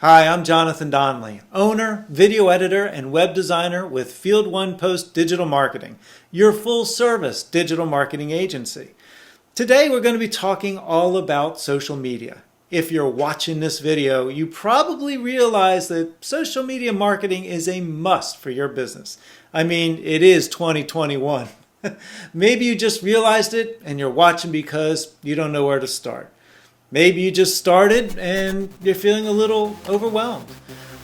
Hi, I'm Jonathan Donnelly, owner, video editor, and web designer with Field One Post Digital Marketing, your full-service digital marketing agency. Today we're going to be talking all about social media. If you're watching this video, you probably realize that social media marketing is a must for your business. I mean, it is 2021. Maybe you just realized it and you're watching because you don't know where to start. Maybe you just started and you're feeling a little overwhelmed.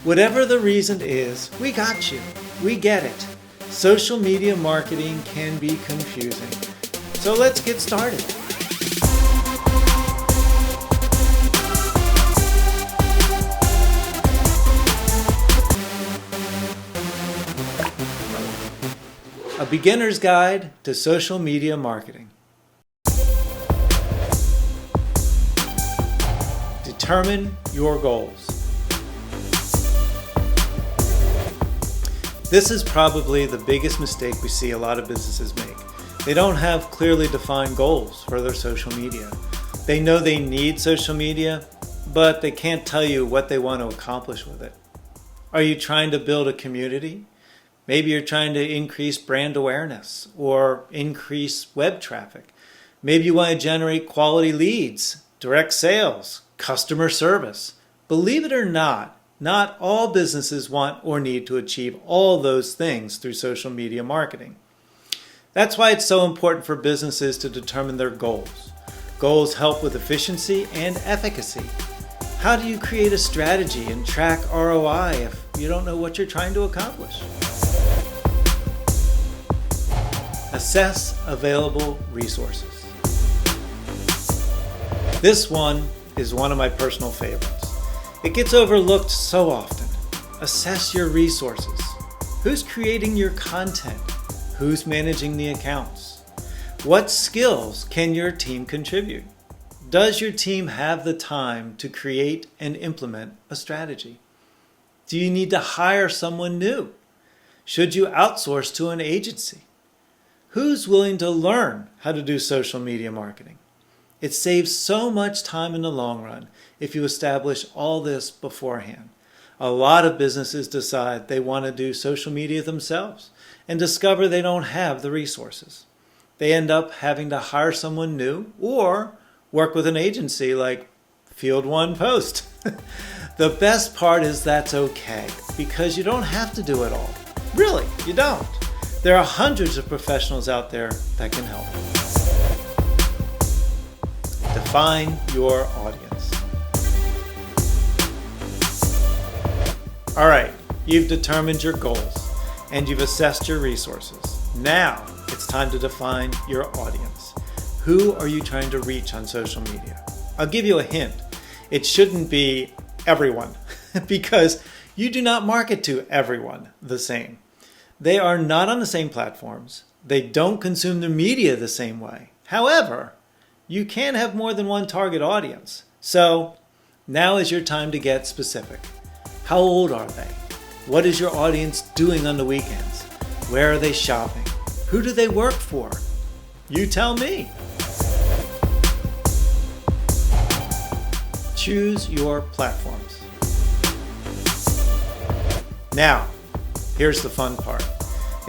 Whatever the reason is, we got you. We get it. Social media marketing can be confusing. So let's get started. A beginner's guide to social media marketing. Determine your goals. This is probably the biggest mistake we see a lot of businesses make. They don't have clearly defined goals for their social media. They know they need social media, but they can't tell you what they want to accomplish with it. Are you trying to build a community? Maybe you're trying to increase brand awareness or increase web traffic. Maybe you want to generate quality leads, direct sales, customer service. Believe it or not all businesses want or need to achieve all those things through social media marketing. That's why it's so important for businesses to determine their goals. Goals help with efficiency and efficacy. How do you create a strategy and track ROI if you don't know what you're trying to accomplish? Assess available resources. This one is one of my personal favorites. It gets overlooked so often. Assess your resources. Who's creating your content? Who's managing the accounts? What skills can your team contribute? Does your team have the time to create and implement a strategy? Do you need to hire someone new? Should you outsource to an agency? Who's willing to learn how to do social media marketing? It saves so much time in the long run if you establish all this beforehand. A lot of businesses decide they want to do social media themselves and discover they don't have the resources. They end up having to hire someone new or work with an agency like Field One Post. The best part is that's okay because you don't have to do it all. Really, you don't. There are hundreds of professionals out there that can help. Define your audience. All right, you've determined your goals and you've assessed your resources. Now it's time to define your audience. Who are you trying to reach on social media? I'll give you a hint. It shouldn't be everyone because you do not market to everyone the same. They are not on the same platforms. They don't consume the media the same way. However, you can have more than one target audience. So now is your time to get specific. How old are they? What is your audience doing on the weekends? Where are they shopping? Who do they work for? You tell me. Choose your platforms. Now, here's the fun part.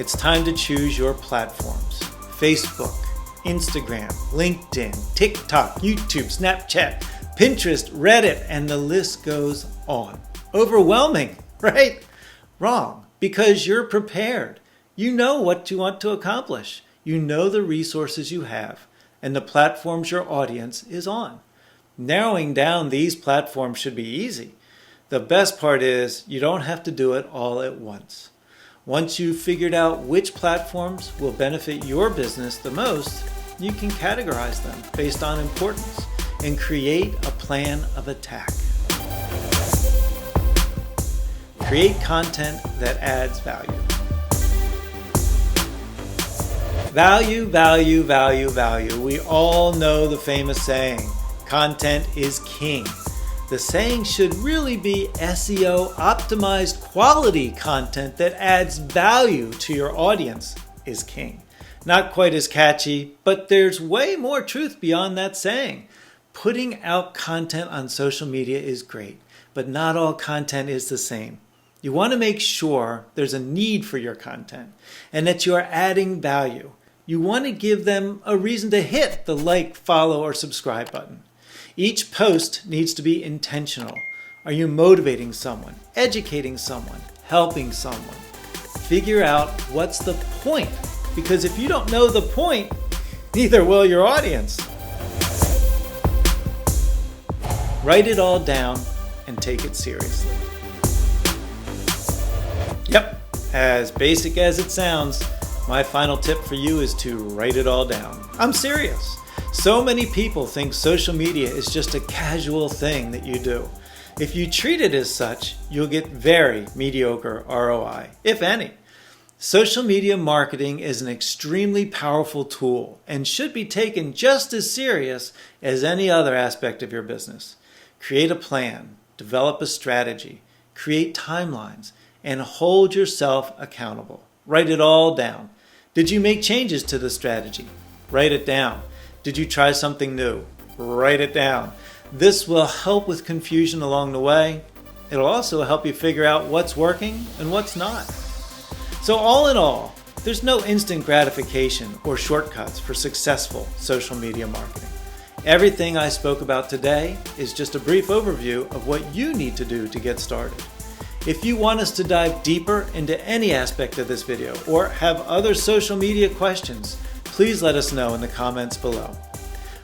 It's time to choose your platforms. Facebook, Instagram, LinkedIn, TikTok, YouTube, Snapchat, Pinterest, Reddit, and the list goes on. Overwhelming, right? Wrong, because you're prepared. You know what you want to accomplish. You know the resources you have and the platforms your audience is on. Narrowing down these platforms should be easy. The best part is you don't have to do it all at once. Once you've figured out which platforms will benefit your business the most, you can categorize them based on importance and create a plan of attack. Create content that adds value. Value, value, value, value. We all know the famous saying, content is king. The saying should really be SEO optimized quality content that adds value to your audience is king. Not quite as catchy, but there's way more truth beyond that saying. Putting out content on social media is great, but not all content is the same. You want to make sure there's a need for your content and that you are adding value. You want to give them a reason to hit the like, follow, or subscribe button. Each post needs to be intentional. Are you motivating someone, educating someone, helping someone? Figure out what's the point, because if you don't know the point, neither will your audience. Write it all down and take it seriously. Yep, as basic as it sounds, my final tip for you is to write it all down. I'm serious. So many people think social media is just a casual thing that you do. If you treat it as such, you'll get very mediocre ROI, if any. Social media marketing is an extremely powerful tool and should be taken just as serious as any other aspect of your business. Create a plan, develop a strategy, create timelines, and hold yourself accountable. Write it all down. Did you make changes to the strategy? Write it down. Did you try something new? Write it down. This will help with confusion along the way. It'll also help you figure out what's working and what's not. So all in all, there's no instant gratification or shortcuts for successful social media marketing. Everything I spoke about today is just a brief overview of what you need to do to get started. If you want us to dive deeper into any aspect of this video or have other social media questions, please let us know in the comments below.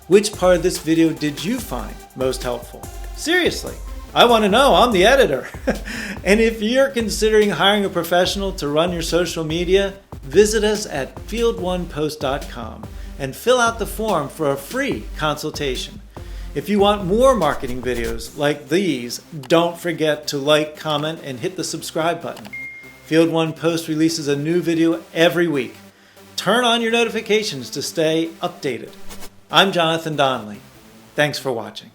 Which part of this video did you find most helpful? Seriously, I want to know. I'm the editor. And if you're considering hiring a professional to run your social media, visit us at fieldonepost.com and fill out the form for a free consultation. If you want more marketing videos like these, don't forget to like, comment, and hit the subscribe button. Field One Post releases a new video every week. Turn on your notifications to stay updated. I'm Jonathan Donnelly. Thanks for watching.